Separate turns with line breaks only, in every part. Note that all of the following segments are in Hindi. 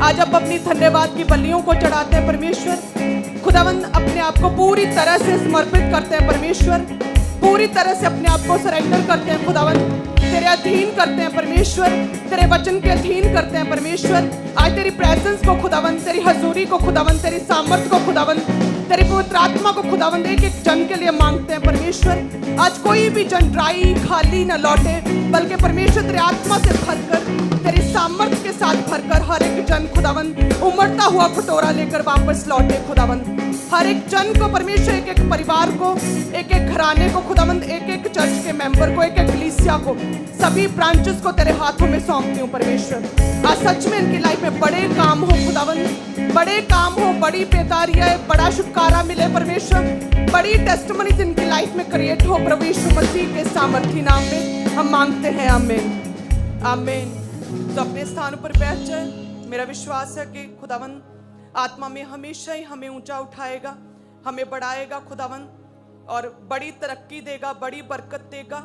आज आप अपनी धन्यवाद की बलियों को चढ़ाते हैं परमेश्वर। खुदावंद अपने आप को पूरी तरह से समर्पित करते हैं परमेश्वर, पूरी तरह से अपने आप को सरेंडर करते हैं खुदावंद, तेरे अधीन करते हैं परमेश्वर, तेरे वचन के अधीन करते हैं परमेश्वर। आज तेरी प्रेजेंस को खुदावंद, तेरी हजूरी को खुदावंद, तेरी सामर्थ को खुदावंद, तेरी पवित्र आत्मा को खुदावंद एक एक जन के लिए मांगते हैं परमेश्वर। आज कोई भी जन ड्राई खाली न लौटे, बल्कि परमेश्वर तेरी आत्मा से भरकर, तेरी सामर्थ के साथ भरकर हर एक जन खुदावंद उमड़ता हुआ कटोरा लेकर वापस लौटे खुदावंद। हर एक जन को परमेश्वर, एक एक परिवार को, एक एक घराने को खुदावंद, एक एक चर्च के मेंबर को, एक एक कलीसिया को, सभी ब्रांचेस को तेरे हाथों में सौंपती हूँ परमेश्वर। आज सच में इनकी लाइफ में बड़े काम हो खुदावंद, बड़े काम हो, बड़ी बेदारियां, बड़ा छुटकारा मिले परमेश्वर, बड़ी टेस्टिमनीज इनकी लाइफ में क्रिएट हो प्रभु यीशु मसीह के सामर्थी नाम में हम मांगते हैं, आमीन आमीन। तो अपने स्थान पर बैठ जाए। मेरा विश्वास है कि खुदावंद आत्मा में हमेशा ही हमें ऊंचा उठाएगा, हमें बढ़ाएगा खुदावंद, और बड़ी तरक्की देगा, बड़ी बरकत देगा,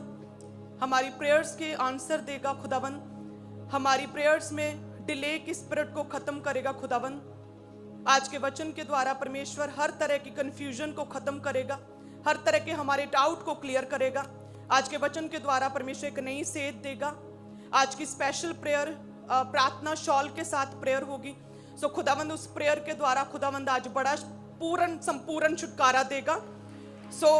हमारी प्रेयर्स के आंसर देगा खुदावंद, हमारी प्रेयर्स में डिले की स्पिरिट को खत्म करेगा खुदावंद। आज के वचन के द्वारा परमेश्वर हर तरह की कंफ्यूजन को खत्म करेगा, हर तरह के हमारे डाउट को क्लियर करेगा। आज के वचन के द्वारा परमेश्वर एक नई सेध देगा। आज की स्पेशल प्रेयर प्रार्थना शॉल के साथ प्रेयर होगी। सो खुदावंद उस प्रेयर के द्वारा खुदावंद आज बड़ा पूर्ण संपूर्ण छुटकारा देगा। सो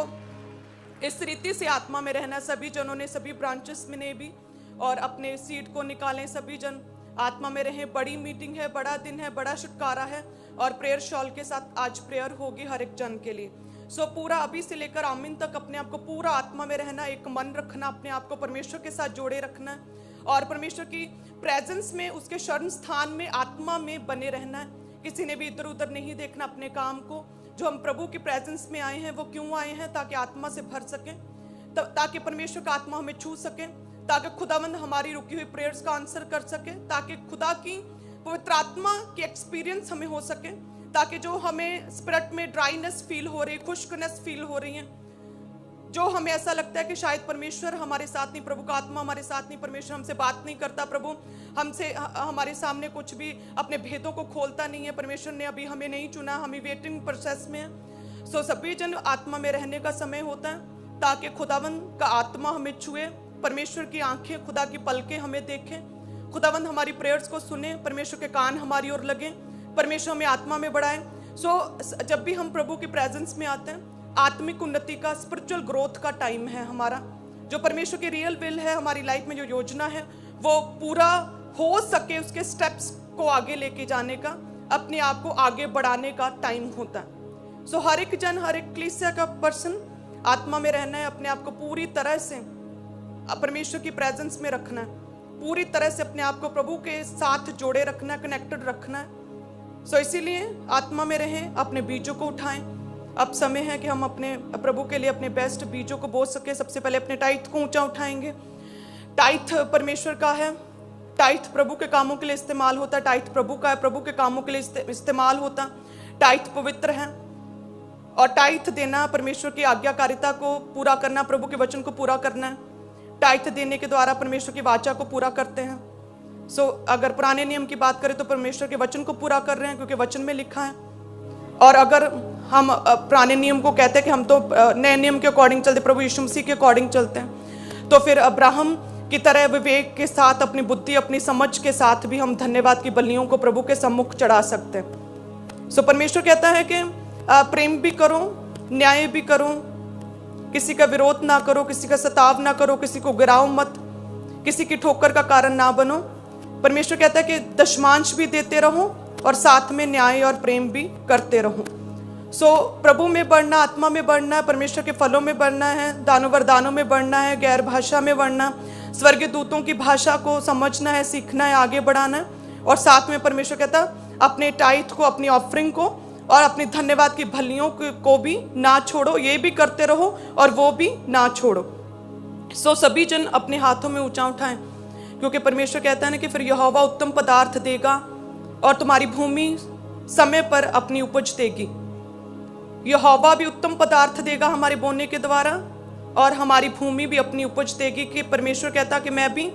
इस रीति से आत्मा में रहना, सभी जनों ने, सभी ब्रांचेस में ने भी, और अपने सीट को निकालें, सभी जन आत्मा में रहें। बड़ी मीटिंग है, बड़ा दिन है, बड़ा छुटकारा है, और प्रेयर शॉल के साथ आज प्रेयर होगी हर एक जन के लिए। सो पूरा अभी से लेकर आमीन तक अपने आप को पूरा आत्मा में रहना, एक मन रखना, अपने आप को परमेश्वर के साथ जोड़े रखना है, और परमेश्वर की प्रेजेंस में, उसके शरण स्थान में, आत्मा में बने रहना है। किसी ने भी इधर उधर नहीं देखना अपने काम को। जो हम प्रभु की प्रेजेंस में आए हैं वो क्यों आए हैं? ताकि आत्मा से भर सके, ताकि परमेश्वर का आत्मा हमें छू सके, ताकि खुदावंद हमारी रुकी हुई प्रेयर्स का आंसर कर सके, ताकि खुदा की पवित्र आत्मा की एक्सपीरियंस हमें हो सके, ताकि जो हमें स्पिरिट में ड्राइनेस फील हो रही, खुश्कनेस फील हो रही है, जो हमें ऐसा लगता है कि शायद परमेश्वर हमारे साथ नहीं, प्रभु का आत्मा हमारे साथ नहीं, परमेश्वर हमसे बात नहीं करता, प्रभु हमसे हमारे सामने कुछ भी अपने भेदों को खोलता नहीं है, परमेश्वर ने अभी हमें नहीं चुना, हमें वेटिंग प्रोसेस में है। सो सभी जन आत्मा में रहने का समय होता है, ताकि खुदावंद का आत्मा हमें छुए, परमेश्वर की आंखें, खुदा की पलकें हमें देखें, खुदावंद हमारी प्रेयर्स को सुने, परमेश्वर के कान हमारी ओर लगे, परमेश्वर हमें आत्मा में बढ़ाए। सो जब भी हम प्रभु की प्रेजेंस में आते हैं, आत्मिक उन्नति का, स्पिरिचुअल ग्रोथ का टाइम है हमारा। जो परमेश्वर की रियल विल है हमारी लाइफ में, जो योजना है वो पूरा हो सके, उसके स्टेप्स को आगे लेके जाने का, अपने आप को आगे बढ़ाने का टाइम होता है। सो हर एक जन, हर एक कलीसिया का पर्सन आत्मा में रहना है, अपने आप को पूरी तरह से परमेश्वर की प्रेजेंस में रखना है, पूरी तरह से अपने आप को प्रभु के साथ जोड़े रखना है, कनेक्टेड रखना है। सो इसीलिए आत्मा में रहें, अपने बीजों को उठाएं। अब समय है कि हम अपने प्रभु के लिए अपने बेस्ट बीजों को बो सके। सबसे पहले अपने टाइथ को ऊंचा उठाएंगे। टाइथ परमेश्वर का है, टाइथ प्रभु के कामों के लिए इस्तेमाल होता है, टाइथ प्रभु का है, प्रभु के कामों के लिए इस्तेमाल होता, टाइथ पवित्र है, और टाइथ देना परमेश्वर की आज्ञाकारिता को पूरा करना, प्रभु के वचन को पूरा करना है। टाइथ देने के द्वारा परमेश्वर की वाचा को पूरा करते हैं। सो अगर पुराने नियम की बात करें तो परमेश्वर के वचन को पूरा कर रहे हैं, क्योंकि वचन में लिखा है। और अगर हम पुराने नियम को कहते हैं कि हम तो नए नियम के अकॉर्डिंग चलते, प्रभु यीशु मसीह के अकॉर्डिंग चलते हैं, तो फिर अब्राहम की तरह विवेक के साथ, अपनी बुद्धि, अपनी समझ के साथ भी हम धन्यवाद की बलियों को प्रभु के सम्मुख चढ़ा सकते हैं। सो परमेश्वर कहता है कि प्रेम भी करो, न्याय भी करो, किसी का विरोध ना करो, किसी का सताव ना करो, किसी को गिराओ मत, किसी की ठोकर का कारण ना बनो। परमेश्वर कहता है कि दशमांश भी देते रहो और साथ में न्याय और प्रेम भी करते रहो। सो प्रभु में बढ़ना, आत्मा में बढ़ना, परमेश्वर के फलों में बढ़ना है, दानों वरदानों में बढ़ना है, गैर भाषा में बढ़ना, स्वर्गीय दूतों की भाषा को समझना है, सीखना है, आगे बढ़ाना है। और साथ में परमेश्वर कहता है अपने टाइथ को, अपनी ऑफरिंग को और अपनी धन्यवाद की बलियों को भी ना छोड़ो, ये भी करते रहो और वो भी ना छोड़ो। सो सभी जन अपने हाथों में ऊंचा उठाएं, क्योंकि परमेश्वर कहता है ना कि फिर यहोवा उत्तम पदार्थ देगा और तुम्हारी भूमि समय पर अपनी उपज देगी। यहोवा भी उत्तम पदार्थ देगा हमारे बोने के द्वारा, और हमारी भूमि भी अपनी उपज देगी। कि परमेश्वर कहता कि मैं भी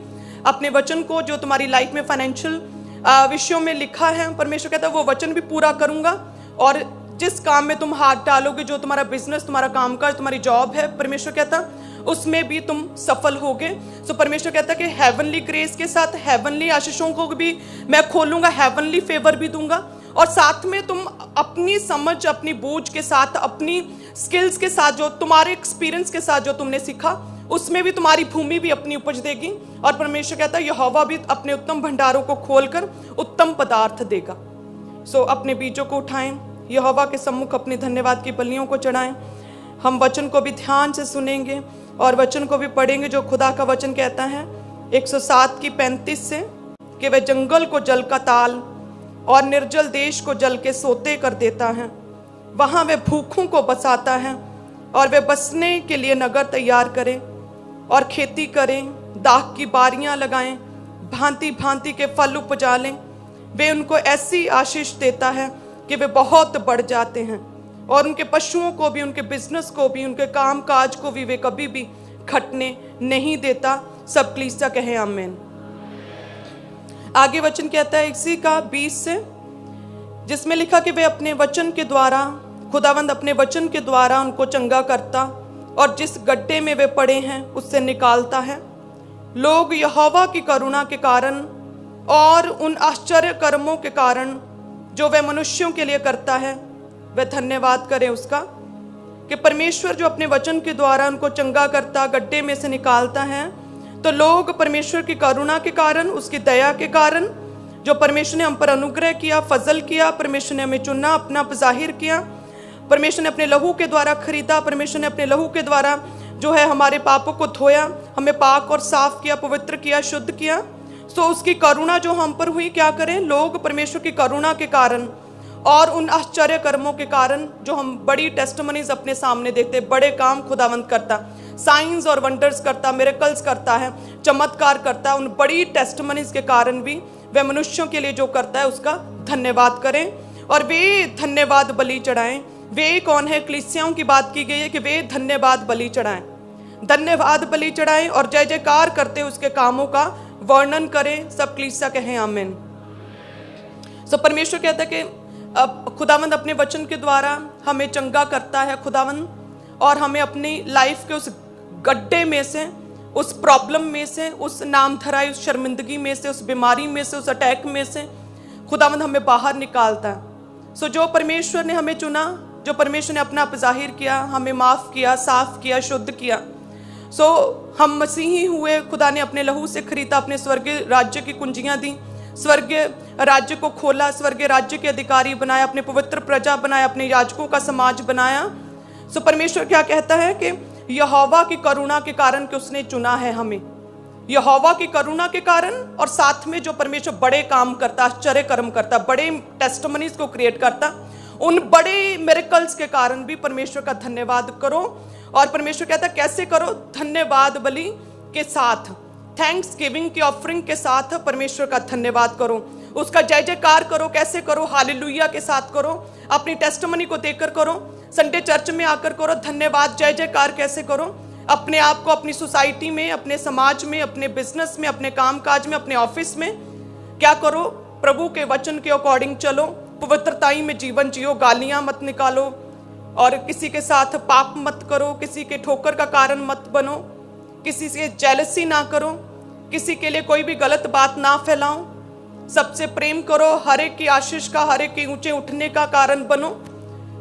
अपने वचन को, जो तुम्हारी लाइफ में फाइनेंशियल विषयों में लिखा है, परमेश्वर कहता है वो वचन भी पूरा करूंगा। और जिस काम में तुम हाथ डालोगे, जो तुम्हारा बिजनेस, तुम्हारा कामकाज, तुम्हारी जॉब है, परमेश्वर कहता उसमें भी तुम सफल होगे। सो परमेश्वर कहता कि हेवनली ग्रेस के साथ हेवनली आशीषों को भी मैं खोलूंगा, हेवनली फेवर भी दूंगा। और साथ में तुम अपनी समझ, अपनी बूझ के साथ, अपनी स्किल्स के साथ, जो तुम्हारे एक्सपीरियंस के साथ जो तुमने सीखा, उसमें भी तुम्हारी भूमि भी अपनी उपज देगी। और परमेश्वर कहता है यहोवा भी अपने उत्तम भंडारों को खोलकर उत्तम पदार्थ देगा। सो अपने बीजों को उठाएं, यहोवा के सम्मुख अपनी धन्यवाद की बलियों को चढ़ाएं। हम वचन को भी ध्यान से सुनेंगे और वचन को भी पढ़ेंगे, जो खुदा का वचन कहता है 107 की 35 से कि वह जंगल को जल का ताल और निर्जल देश को जल के सोते कर देता है। वहां वे भूखों को बसाता है और वे बसने के लिए नगर तैयार करें और खेती करें, दाख की बारियां लगाएं, भांति भांति के फल उपजा लें। वे उनको ऐसी आशीष देता है कि वे बहुत बढ़ जाते हैं और उनके पशुओं को भी, उनके बिजनेस को भी, उनके काम काज को भी वे कभी भी घटने नहीं देता। सब कलीसिया कहे आमीन। आगे वचन कहता है इसी का 20 से, जिसमें लिखा कि वे अपने वचन के द्वारा, खुदावंद अपने वचन के द्वारा उनको चंगा करता और जिस गड्ढे में वे पड़े हैं उससे निकालता है। लोग यहोवा की करुणा के कारण और उन आश्चर्य कर्मों के कारण जो वह मनुष्यों के लिए करता है, वह धन्यवाद करें उसका। कि परमेश्वर जो अपने वचन के द्वारा उनको चंगा करता, गड्ढे में से निकालता है, तो लोग परमेश्वर की करुणा के कारण, उसकी दया के कारण, जो परमेश्वर ने हम पर अनुग्रह किया, फजल किया, परमेश्वर ने हमें चुना, अपना जाहिर किया, परमेश्वर ने अपने लहू के द्वारा खरीदा, परमेश्वर ने अपने लहू के द्वारा जो है हमारे पापों को धोया, हमें पाक और साफ किया, पवित्र किया, शुद्ध किया। सो उसकी करुणा जो हम पर हुई, क्या करें, लोग परमेश्वर की करुणा के कारण और उन आश्चर्य कर्मों के कारण, जो हम बड़ी टेस्टिमनीज अपने सामने देखते, बड़े काम खुदावंद करता, साइंस और वंडर्स करता, मिरेकल्स करता है, चमत्कार करता है, उन बड़ी टेस्टिमनीज के कारण भी वह मनुष्यों के लिए जो करता है उसका धन्यवाद करें और वे धन्यवाद बलि चढ़ाएं। वे कौन है? कलीसियाओं की बात की गई है कि वे धन्यवाद बलि चढ़ाएं, धन्यवाद बलि चढ़ाएं और जय जयकार करते उसके कामों का वर्णन करें। सब कलीसिया कहें आमीन। सो परमेश्वर कहता है कि खुदावंद अपने वचन के द्वारा हमें चंगा करता है खुदावंद, और हमें अपनी लाइफ के उस गड्ढे में से, उस प्रॉब्लम में से, उस नाम धराई, उस शर्मिंदगी में से, उस बीमारी में से, उस अटैक में से खुदावंद हमें बाहर निकालता है। सो जो परमेश्वर ने हमें चुना, जो परमेश्वर ने अपना आप जाहिर किया, हमें माफ किया, साफ किया, शुद्ध किया, सो हम मसीही हुए। खुदा ने अपने लहू से खरीदा, अपने स्वर्गीय राज्य की कुंजियां दी, स्वर्गीय राज्य को खोला, स्वर्गीय राज्य के अधिकारी बनाया, अपने पवित्र प्रजा बनाया, अपने याजकों का समाज बनाया। सो परमेश्वर क्या कहता है कि यहोवा की करुणा के कारण कि उसने चुना है हमें, यहोवा की करुणा के कारण, और साथ में जो परमेश्वर बड़े काम करता, आश्चर्य कर्म करता, बड़े टेस्टिमनीज को क्रिएट करता, उन बड़े मिरेकल्स के कारण भी परमेश्वर का धन्यवाद करो। और परमेश्वर कहता है कैसे करो? धन्यवाद बलि के साथ, थैंक्स गिविंग की ऑफरिंग के साथ परमेश्वर का धन्यवाद करो, उसका जय जयकार करो। कैसे करो? हालेलुया के साथ करो, अपनी टेस्टिमनी को देकर करो, संडे चर्च में आकर करो। धन्यवाद जय जयकार कैसे करो? अपने आप को, अपनी सोसाइटी में, अपने समाज में, अपने बिजनेस में, अपने काम काज में, अपने ऑफिस में क्या करो? प्रभु के वचन के अकॉर्डिंग चलो, पवित्रताई में जीवन जियो, गालियां मत निकालो और किसी के साथ पाप मत करो, किसी के ठोकर का कारण मत बनो, किसी से जेलसी ना करो, किसी के लिए कोई भी गलत बात ना फैलाओ, सबसे प्रेम करो, हर एक की आशीष का, हर एक के ऊंचे उठने का कारण बनो,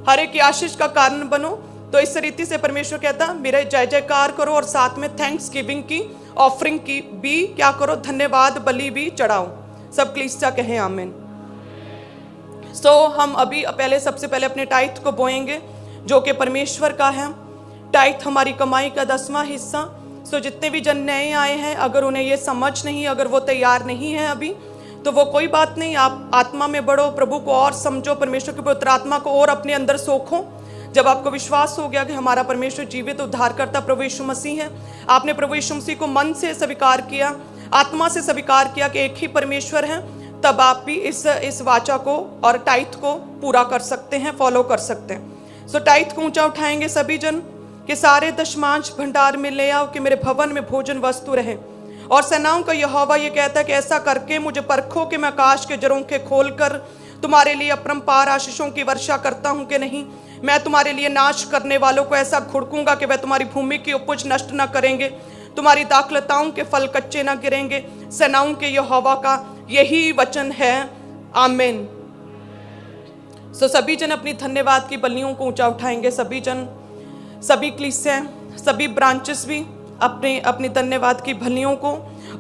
हर एक की आशीष का कारण बनो। तो इस रीति से परमेश्वर कहता मेरे जय जयकार करो और साथ में थैंक्स गिविंग की ऑफरिंग की भी क्या करो? धन्यवाद बलि भी चढ़ाओ। सब कलीसिया कहें आमीन। सो हम अभी सबसे पहले अपने टाइथ को बोएंगे जो कि परमेश्वर का है। टाइथ हमारी कमाई का 10वां हिस्सा। सो जितने भी जन नए आए हैं, अगर उन्हें ये समझ नहीं, अगर वो तैयार नहीं है अभी, तो वो कोई बात नहीं, आप आत्मा में बढ़ो, प्रभु को और समझो, परमेश्वर की पवित्र आत्मा को और अपने अंदर सोखो। जब आपको विश्वास हो गया कि हमारा परमेश्वर जीवित उद्धारकर्ता प्रभु यीशु मसीह है, आपने प्रभु यीशु मसीह को मन से स्वीकार किया, आत्मा से स्वीकार किया कि एक ही परमेश्वर है, तब आप भी इस वाचा को और टाइथ को पूरा कर सकते हैं, फॉलो कर सकते हैं। सो टाइथ को ऊंचा उठाएंगे सभी जन कि सारे दशमांश भंडार में ले आओ कि मेरे भवन में भोजन वस्तु रहे और सेनाओं का यहोवा ये कहता है कि ऐसा करके मुझे परखो कि मैं आकाश के झरोखे खोलकर तुम्हारे लिए अपरंपार आशीषों की वर्षा करता हूं कि नहीं। मैं तुम्हारे लिए नाश करने वालों को ऐसा घुड़कूंगा कि वह तुम्हारी भूमि की उपज नष्ट न करेंगे, तुम्हारी दाखलताओं के फल कच्चे न गिरेंगे। सेनाओं के यहोवा का यही वचन है, आमीन। सो सभी जन अपनी धन्यवाद की बलियों को ऊंचा उठाएंगे। सभी जन, सभी कलीसियां, सभी ब्रांचेस भी अपनी धन्यवाद की बलियों को,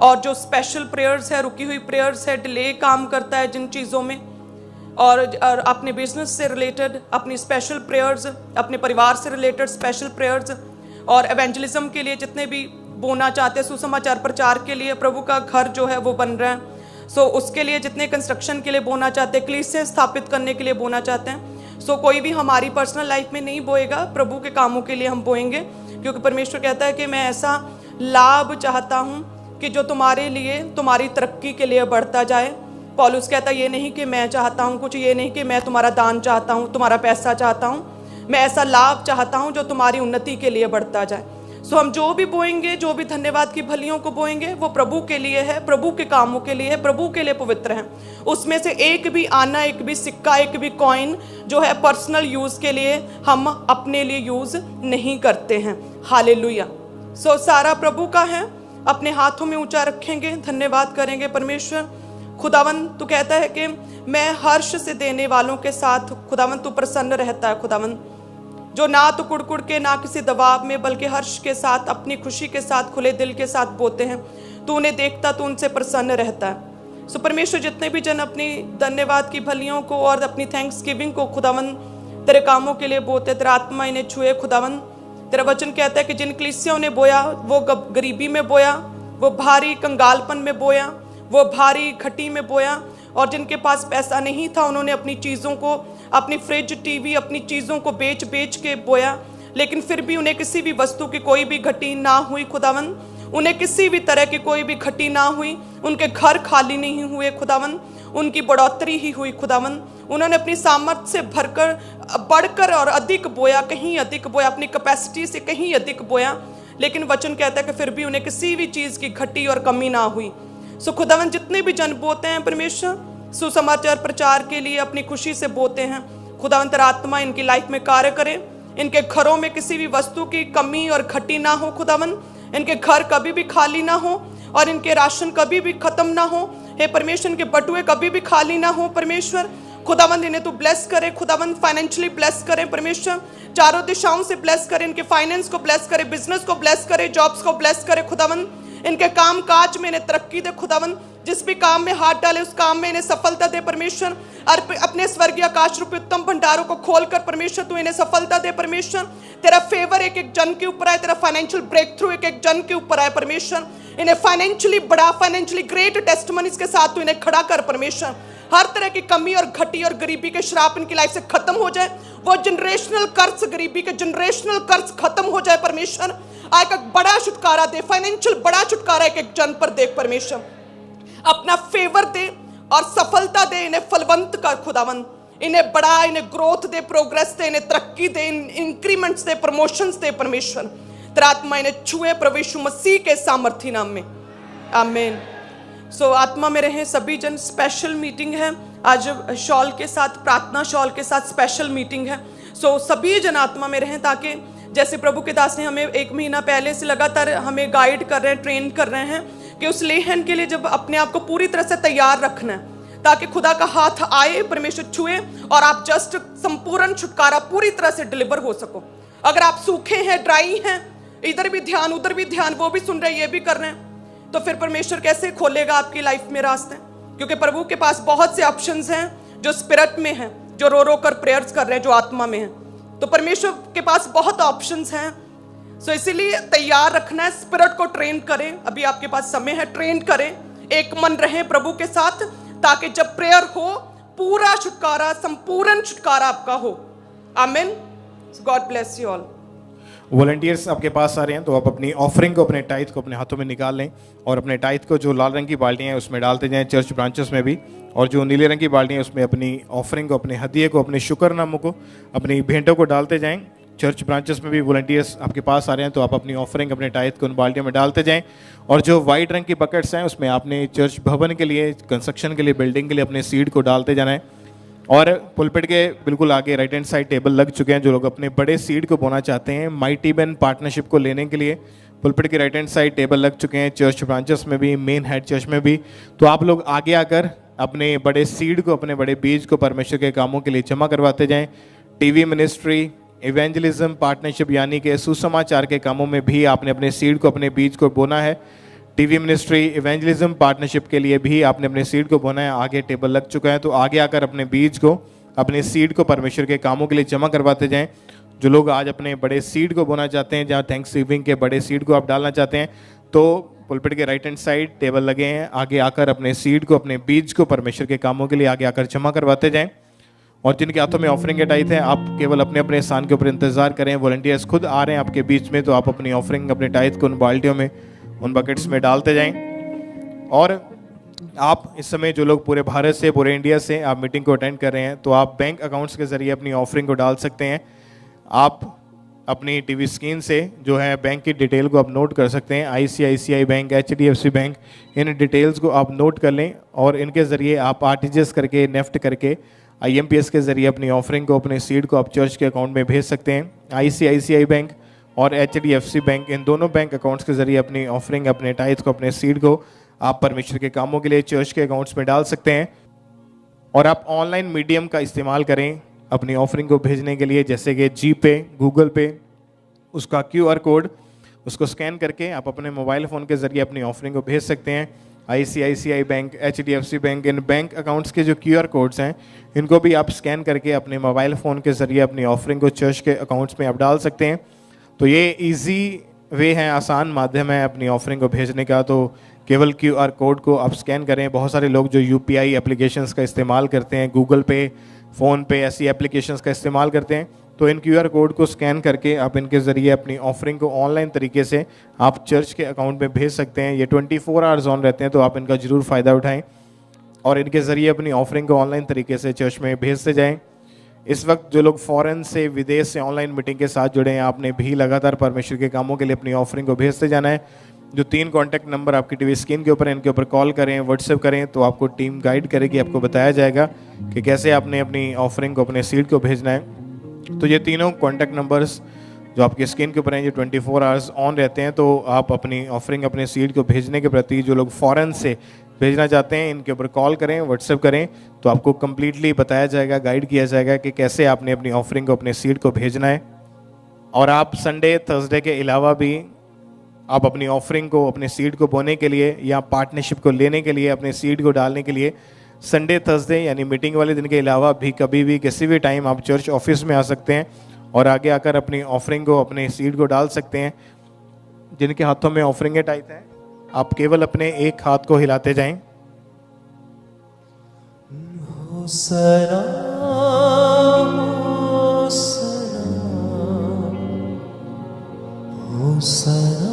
और जो स्पेशल प्रेयर्स है, रुकी हुई प्रेयर्स है, डिले काम करता है जिन चीज़ों में, और अपने बिजनेस से रिलेटेड अपनी स्पेशल प्रेयर्स, अपने परिवार से रिलेटेड स्पेशल प्रेयर्स, और एवेंजलिज्म के लिए जितने भी बोना चाहते हैं, सुसमाचार प्रचार के लिए, प्रभु का घर जो है वो बन रहा है, सो उसके लिए जितने कंस्ट्रक्शन के लिए बोना चाहते हैं, कलीसिया स्थापित करने के लिए बोना चाहते हैं, सो कोई भी हमारी पर्सनल लाइफ में नहीं बोएगा, प्रभु के कामों के लिए हम बोएंगे, क्योंकि परमेश्वर कहता है कि मैं ऐसा लाभ चाहता हूँ कि जो तुम्हारे लिए, तुम्हारी तरक्की के लिए बढ़ता जाए। पौलुस कहता है ये नहीं कि मैं चाहता हूँ कुछ, ये नहीं कि मैं तुम्हारा दान चाहता हूँ, तुम्हारा पैसा चाहता हूँ, मैं ऐसा लाभ चाहता हूँ जो तुम्हारी उन्नति के लिए बढ़ता जाए। सो हम जो भी बोएंगे, जो भी धन्यवाद की भलियों को बोएंगे, वो प्रभु के लिए है, प्रभु के कामों के लिए है, प्रभु के लिए पवित्र है। उसमें से एक भी आना, एक भी सिक्का, एक भी कॉइन जो है पर्सनल यूज के लिए हम अपने लिए यूज नहीं करते हैं। हालेलुया। सो सारा प्रभु का है, अपने हाथों में ऊंचा रखेंगे, धन्यवाद करेंगे। परमेश्वर खुदावन तू कहता है कि मैं हर्ष से देने वालों के साथ, खुदावन तू प्रसन्न रहता है। खुदावन जो ना तो कुड़कुड़ के, ना किसी दबाव में, बल्कि हर्ष के साथ, अपनी खुशी के साथ, खुले दिल के साथ बोते हैं, तू उन्हें देखता, तू उनसे प्रसन्न रहता है। सो परमेश्वर जितने भी जन अपनी धन्यवाद की भलियों को और अपनी थैंक्स गिविंग को खुदावन तेरे कामों के लिए बोते, तेरा आत्मा इन्हें छुए। खुदावन तेरा वचन कहता है कि जिन कलीसियों ने बोया वो गरीबी में बोया, वो भारी कंगालपन में बोया, वो भारी घटी में बोया, और जिनके पास पैसा नहीं था उन्होंने अपनी चीज़ों को, अपनी फ्रिज, टीवी, अपनी चीज़ों को बेच बेच के बोया, लेकिन फिर भी उन्हें किसी भी वस्तु की कोई भी घटी ना हुई। खुदावन उन्हें किसी भी तरह की कोई भी घटी ना हुई, उनके घर खाली नहीं हुए। खुदावन उनकी बढ़ोतरी ही हुई। खुदावन उन्होंने अपनी सामर्थ्य से भरकर, बढ़कर और अधिक बोया, कहीं अधिक बोया, अपनी कैपेसिटी से कहीं अधिक बोया, लेकिन वचन कहता है कि फिर भी उन्हें किसी भी चीज़ की घटी और कमी ना हुई। सो खुदावन जितने भी जन बोते हैं परमेश्वर सुसमाचार प्रचार के लिए, अपनी खुशी से बोते हैं, खुदावन तेरा आत्मा इनकी लाइफ में कार्य करे, इनके घरों में किसी भी वस्तु की कमी और घटी ना हो। खुदावन इनके घर कभी भी खाली ना हो, और इनके राशन कभी भी खत्म ना हो। हे परमेश्वर इनके बटुए कभी भी खाली ना हो। परमेश्वर खुदावन इन्हें तू ब्लेस करे, खुदावन फाइनेंशियली ब्लेस करे, परमेश्वर चारों दिशाओं से ब्लेस करे, इनके फाइनेंस को ब्लेस करे, बिजनेस को ब्लेस करे, जॉब्स को ब्लेस करे। खुदावन इनके काम काज में इन्हें तरक्की दे। खुदावन जिस भी काम में हाथ डाले उस काम में इन्हें सफलता दे। परमेश्वर अपने स्वर्गीय आकाश रूपी उत्तम भंडारों को खोलकर परमेश्वर तू इन्हें सफलता दे। परमेश्वर तेरा फेवर एक एक जन के ऊपर आए, तेरा फाइनेंशियल ब्रेक थ्रू एक एक जन के ऊपर आए। परमेश्वर इन्हें फाइनेंशियली बड़ा, फाइनेंशियली ग्रेट टेस्टिमनीज के साथ तू इन्हें खड़ा कर। परमेश्वर हर तरह की कमी और घटी और गरीबी के श्राप इनकी लाइफ से खत्म हो जाए, वो जनरेशनल कर्ज, गरीबी के जनरेशनल कर्ज खत्म हो जाए। परमेश्वर आज एक बड़ा छुटकारा दे, फाइनेंशियल बड़ा छुटकारा एक एक जन पर देख। परमेश्वर अपना फेवर दे और सफलता दे, इन्हें फलवंत कर। खुदावन इन्हें बड़ा, इन्हें ग्रोथ दे, प्रोग्रेस दे, इन्हें तरक्की दे, इंक्रीमेंट्स दे, प्रमोशंस दे। परमेश्वर तेरा आत्मा इन्हें छुए प्रभु यीशु मसीह के सामर्थी नाम में, आमीन। सो आत्मा में रहे सभी जन। स्पेशल मीटिंग है आज शॉल के साथ, प्रार्थना शॉल के साथ स्पेशल मीटिंग है। सो सभी जन आत्मा में रहें, ताकि जैसे प्रभु के दास ने हमें 1 महीना पहले से लगातार हमें गाइड कर रहे हैं, ट्रेन कर रहे हैं कि उस लेहन के लिए जब अपने आप को पूरी तरह से तैयार रखना है, ताकि खुदा का हाथ आए, परमेश्वर छुए और आप जस्ट संपूर्ण छुटकारा पूरी तरह से डिलीवर हो सको। अगर आप सूखे हैं, ड्राई हैं, इधर भी ध्यान उधर भी ध्यान, वो भी सुन रहे हैं ये भी कर रहे हैं, तो फिर परमेश्वर कैसे खोलेगा आपकी लाइफ में रास्ते? क्योंकि प्रभु के पास बहुत से ऑप्शंस हैं जो स्पिरिट में हैं, जो रो रो कर प्रेयर्स कर रहे हैं, जो आत्मा में हैं। तो परमेश्वर के पास बहुत ऑप्शंस हैं। सो इसीलिए तैयार रखना है, स्पिरिट को ट्रेन करें। अभी आपके पास समय है, ट्रेन करें, एक मन रहें प्रभु के साथ, ताकि जब प्रेयर हो पूरा छुटकारा, संपूर्ण छुटकारा आपका हो। आमीन। God bless you all.
Volunteers आपके पास आ रहे हैं, तो आप अपनी ऑफरिंग को, अपने टाइथ को अपने हाथों में निकाल लें, और अपने टाइथ को जो लाल रंग की बाल्टियाँ हैं उसमें डालते जाएं, चर्च ब्रांचेस में भी, और जो नीले रंग की बाल्टियाँ हैं उसमें अपनी ऑफरिंग को, अपने हदिये को, अपने शुक्रनामों को, अपनी भेंटों को डालते जाएं। चर्च ब्रांचेस में भी वॉलंटियर्स आपके पास आ रहे हैं, तो आप अपनी ऑफरिंग, अपने टाइथ को उन बाल्टियों में डालते जाएं। और जो वाइट रंग की बकेट्स हैं उसमें आपने चर्च भवन के लिए, कंस्ट्रक्शन के लिए, बिल्डिंग के लिए अपने सीड को डालते जाना है। और पुलपिट के बिल्कुल आगे राइट हैंड साइड टेबल लग चुके हैं। जो लोग अपने बड़े सीड को बोना चाहते हैं माइटी मैन पार्टनरशिप को लेने के लिए, पुलपिट के राइट हैंड साइड टेबल लग चुके हैं, चर्च ब्रांचेस में भी, मेन हेड चर्च में भी। तो आप लोग आगे आकर अपने बड़े सीड को, अपने बड़े बीज को परमेश्वर के कामों के लिए जमा करवाते जाएं। टीवी मिनिस्ट्री, इवेंजलिज्म पार्टनरशिप यानी कि सुसमाचार के कामों में भी आपने अपने सीड को, अपने बीज को बोना है। टीवी मिनिस्ट्री, इवेंजलिज्म पार्टनरशिप के लिए भी आपने अपने सीड को बोना है। आगे टेबल लग चुका है, तो आगे आकर अपने बीज को, अपने सीड को परमेश्वर के कामों के लिए जमा करवाते जाएं। जो लोग आज अपने बड़े सीड को बोना चाहते हैं, जहाँ थैंक्सगिविंग के बड़े सीड को आप डालना चाहते हैं, तो पुलपिट के राइट हैंड साइड टेबल लगे हैं, आगे आकर अपने सीड को, अपने बीज को परमेश्वर के कामों के लिए आगे आकर जमा करवाते जाएं। और जिनके हाथों में ऑफरिंग के टाइथ है, आप केवल अपने अपने स्थान के ऊपर इंतजार करें। वॉलंटियर्स खुद आ रहे हैं आपके बीच में, तो आप अपनी ऑफरिंग, अपने टाइथ को उन बाल्टियों में, उन बकेट्स में डालते जाएं। और आप इस समय जो लोग पूरे भारत से, पूरे इंडिया से आप मीटिंग को अटेंड कर रहे हैं, तो आप बैंक अकाउंट्स के जरिए अपनी ऑफरिंग को डाल सकते हैं। आप अपनी टीवी स्क्रीन से जो है बैंक की डिटेल को आप नोट कर सकते हैं। ICICI bank, HDFC bank, in details को आप नोट कर लें और इनके ज़रिए आप RTGS करके, नेफ्ट करके, IMPS के ज़रिए अपनी ऑफरिंग को, अपने सीड को आप चर्च के अकाउंट में भेज सकते हैं। ICICI बैंक और HDFC बैंक, इन दोनों बैंक अकाउंट्स के ज़रिए अपनी ऑफरिंग, अपने टाइथ को, अपने सीड को आप परमेश्वर के कामों के लिए चर्च के अकाउंट्स में डाल सकते हैं। और आप ऑनलाइन मीडियम का इस्तेमाल करें अपनी ऑफरिंग को भेजने के लिए, जैसे कि GPay, गूगल पे, उसका QR कोड, उसको स्कैन करके आप अपने मोबाइल फ़ोन के ज़रिए अपनी ऑफरिंग को भेज सकते हैं। ICICI बैंक, HDFC बैंक, इन बैंक अकाउंट्स के जो QR कोड्स हैं, इनको भी आप स्कैन करके अपने मोबाइल फ़ोन के ज़रिए अपनी ऑफरिंग को चर्च के अकाउंट्स में आप डाल सकते हैं। तो ये ईजी वे है, आसान माध्यम है अपनी ऑफरिंग को भेजने का। तो केवल QR कोड को आप स्कैन करें। बहुत सारे लोग जो UPI एप्लीकेशंस का इस्तेमाल करते हैं, गूगल पे, फ़ोन पे, ऐसी एप्लीकेशंस का इस्तेमाल करते हैं, तो इन QR कोड को स्कैन करके आप इनके ज़रिए अपनी ऑफरिंग को ऑनलाइन तरीके से आप चर्च के अकाउंट में भेज सकते हैं। ये 24 आवर्स ऑन रहते हैं, तो आप इनका ज़रूर फ़ायदा उठाएं और इनके ज़रिए अपनी ऑफरिंग को ऑनलाइन तरीके से चर्च में भेजते जाएं। इस वक्त जो लोग फ़ॉरेन से, विदेश से ऑनलाइन मीटिंग के साथ जुड़े हैं, आपने भी लगातार परमेश्वर के कामों के लिए अपनी ऑफरिंग को भेजते जाना है। जो 3 कॉन्टैक्ट नंबर आपकी टीवी स्क्रीन के ऊपर हैं, इनके ऊपर कॉल करें, व्हाट्सएप करें, तो आपको टीम गाइड करेगी, आपको बताया जाएगा कि कैसे आपने अपनी ऑफरिंग को, अपने सीड को भेजना है। तो ये तीनों कॉन्टैक्ट नंबर्स जो आपकी स्क्रीन के ऊपर हैं, ये 24 आवर्स ऑन रहते हैं। तो आप अपनी ऑफरिंग, अपने सीड को भेजने के प्रति, जो लोग फ़ॉरेन से भेजना चाहते हैं, इनके ऊपर कॉल करें, व्हाट्सएप करें, तो आपको कम्प्लीटली बताया जाएगा, गाइड किया जाएगा कि कैसे आपने अपनी ऑफरिंग को, अपने सीड को भेजना है। और आप संडे, थर्सडे के अलावा भी आप अपनी ऑफरिंग को, अपने सीड को बोने के लिए या पार्टनरशिप को लेने के लिए, अपने सीड को डालने के लिए संडे, थर्सडे यानी मीटिंग वाले दिन के अलावा भी कभी भी, किसी भी टाइम आप चर्च ऑफिस में आ सकते हैं और आगे आकर अपनी ऑफरिंग को, अपने सीड को डाल सकते हैं। जिनके हाथों में ऑफरिंग टाइप है, आप केवल अपने एक हाथ को हिलाते जाएं।
होसना, होसना, होसना,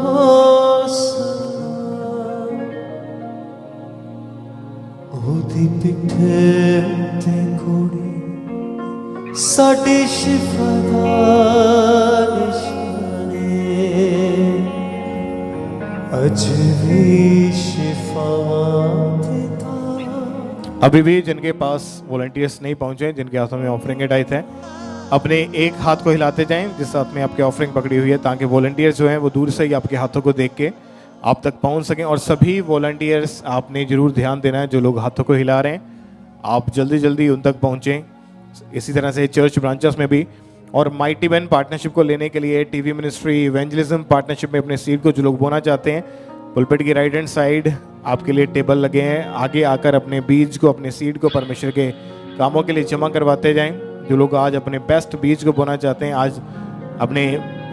होसना, ओदी पिठे ते कोड़ी साडी शिफा दा निशाने, अज भी शिफावां देता।
अभी भी जिनके पास वॉलंटियर्स नहीं पहुंचे, जिनके हाथों में ऑफरिंग टाइप है, अपने एक हाथ को हिलाते जाएं जिस हाथ में आपके ऑफरिंग पकड़ी हुई है, ताकि वॉलंटियर्स जो हैं वो दूर से ही आपके हाथों को देख के आप तक पहुंच सकें। और सभी वॉलंटियर्स, आपने ज़रूर ध्यान देना है, जो लोग हाथों को हिला रहे हैं, आप जल्दी जल्दी उन तक पहुँचें। इसी तरह से चर्च ब्रांचेस में भी। और माइटी मैन पार्टनरशिप को लेने के लिए, टीवी मिनिस्ट्री, इवेंजलिज्म पार्टनरशिप में अपने सीड को जो लोग बोना चाहते हैं, पुलपिट की राइट हैंड साइड आपके लिए टेबल लगे हैं। आगे आकर अपने बीज को, अपने सीड को परमेश्वर के कामों के लिए जमा करवाते जाएं। जो लोग आज अपने बेस्ट बीज को बोना चाहते हैं, आज अपने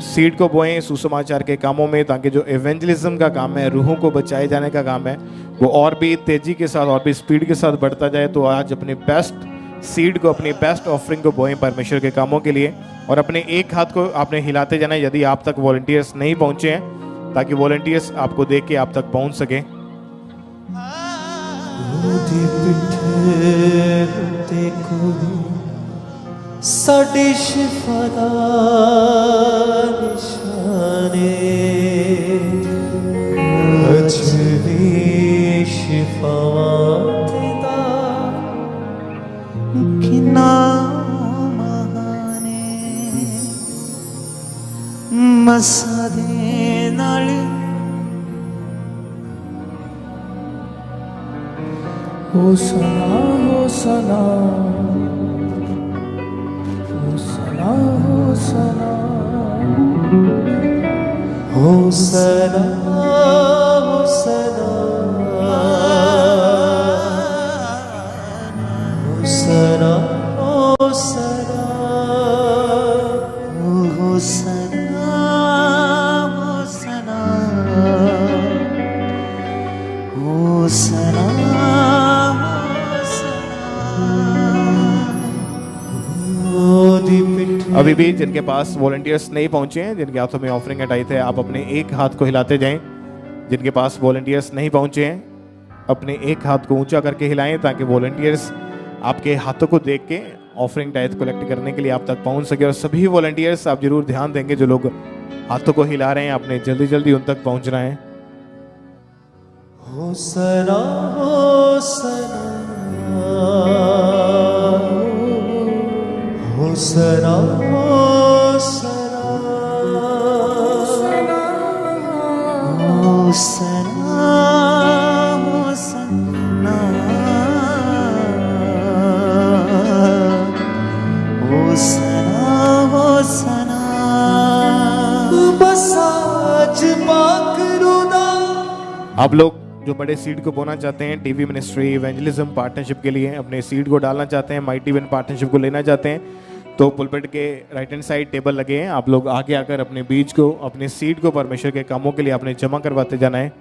सीड को बोएं सुसमाचार के कामों में, ताकि जो इवेंजलिज्म का काम है, रूहों को बचाए जाने का काम है, वो और भी तेज़ी के साथ, और भी स्पीड के साथ बढ़ता जाए। तो आज अपने बेस्ट सीड को, अपनी बेस्ट ऑफरिंग को बोएं परमेश्वर के कामों के लिए। और अपने एक हाथ को आपने हिलाते जाना है यदि आप तक वॉलंटियर्स नहीं पहुंचे हैं, ताकि वॉलंटियर्स आपको देख के आप तक पहुंच सकें।
ओदी पिठे ते कोड़ी साडी शिफा दा निशाने अज भी शिफावां देंदा किन्ना महाने मसा दे नाल
होसना होसना होसना होसना
होसना होसना होसना होसना होसना होसना
अभी भी जिनके पास वॉलंटियर्स नहीं पहुंचे हैं, जिनके हाथों में ऑफरिंग हटाई थे, आप अपने एक हाथ को हिलाते जाएं। जिनके पास वॉलंटियर्स नहीं पहुंचे हैं, अपने एक हाथ को ऊंचा करके हिलाएं ताकि वॉलंटियर्स आपके हाथों को देख के ऑफरिंग टाइथ कलेक्ट करने के लिए आप तक पहुंच सके। और सभी वॉलंटियर्स आप जरूर ध्यान देंगे, जो लोग हाथों को हिला रहे हैं, आपने जल्दी जल्दी उन तक पहुंचना है।
होसना होसना होसना होसना होसना होसना होसना बस आज बाकरूदा।
आप लोग जो बड़े सीड को बोना चाहते हैं, टीवी मिनिस्ट्री इवेंजलिज्म पार्टनरशिप के लिए अपने सीड को डालना चाहते हैं, माइटी विन पार्टनरशिप को लेना चाहते हैं, तो पुलपिट के राइट हैंड साइड टेबल लगे हैं। आप लोग आगे आकर अपने बीज को, अपने सीड को परमेश्वर के कामों के लिए आपने जमा करवाते जाना है।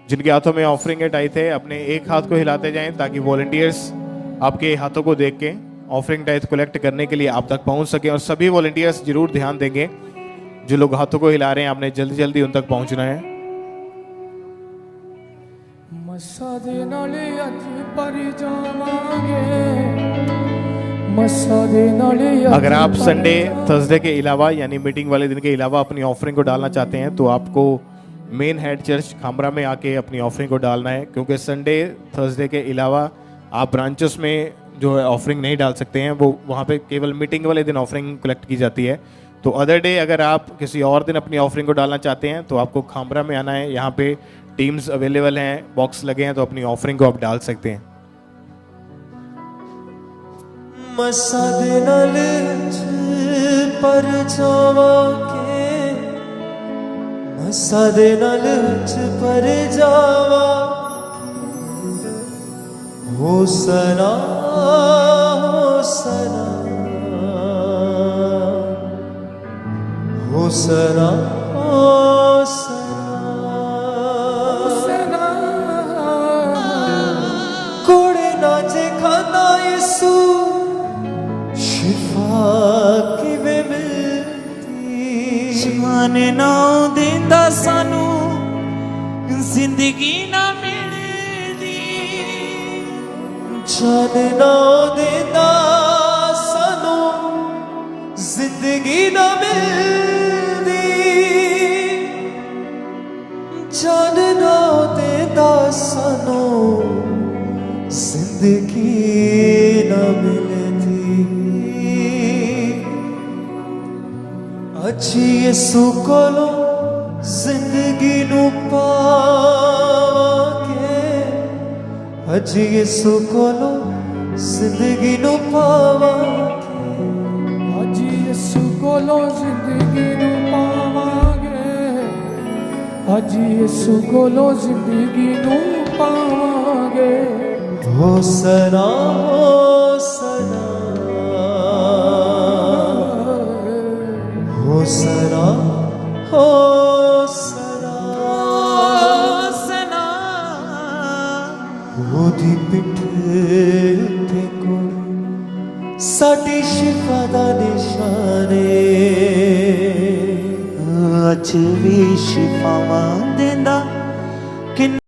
जिनके हाथों में ऑफरिंग है टाइथ है, अपने एक हाथ को हिलाते जाएं ताकि वॉलंटियर्स आपके हाथों को देख के ऑफरिंग टाइथ कलेक्ट करने के लिए आप तक पहुंच सके। और सभी वॉलंटियर्स जरूर ध्यान देंगे, जो लोग हाथों को हिला रहे हैं, आपने जल्दी जल्दी उन तक पहुंचना है।
मसा दे नाले अज पर जावांगे, मसा दे नाले
अगर आप संडे थर्सडे के अलावा यानी मीटिंग वाले दिन के अलावा अपनी ऑफरिंग को डालना चाहते हैं, तो आपको मेन हेड चर्च खामरा में आके अपनी ऑफरिंग को डालना है, क्योंकि संडे थर्सडे के अलावा आप ब्रांचेस में जो है ऑफरिंग नहीं डाल सकते हैं। वो वहाँ पे केवल मीटिंग वाले दिन ऑफरिंग कलेक्ट की जाती है। तो अदर डे अगर आप किसी और दिन अपनी ऑफरिंग को डालना चाहते हैं, तो आपको खामरा में आना है। यहाँ पे टीम्स अवेलेबल हैं, बॉक्स लगे हैं, तो अपनी ऑफरिंग को आप डाल सकते हैं।
मसा दे नाल पर जावांगे, मसा दे नाल पर जावा। होसना होसना होसना होसना कोड़े नाचे खाना यीशु शिफा किवें मिलती।
जान ना देंदा सानू जिंदगी ना मिलदी,
जान ना देंदा सानू जिंदगी ना मिलदी, जान ना देंदा सानू जिंदगी ना मिलदी। अज यसू कोलों जिंदगी नू पावांगे, अज यसू कोलों जिंदगी नू पावांगे,
अज यसू कोलों जिंदगी नू पावांगे, अज यसू कोलों जिंदगी नू पावांगे।
होसना होसना होसना होसना
होसना
ओदी पिठ ते कोल साडी शिफा दा निशाने
अज भी शिफावां देंदा।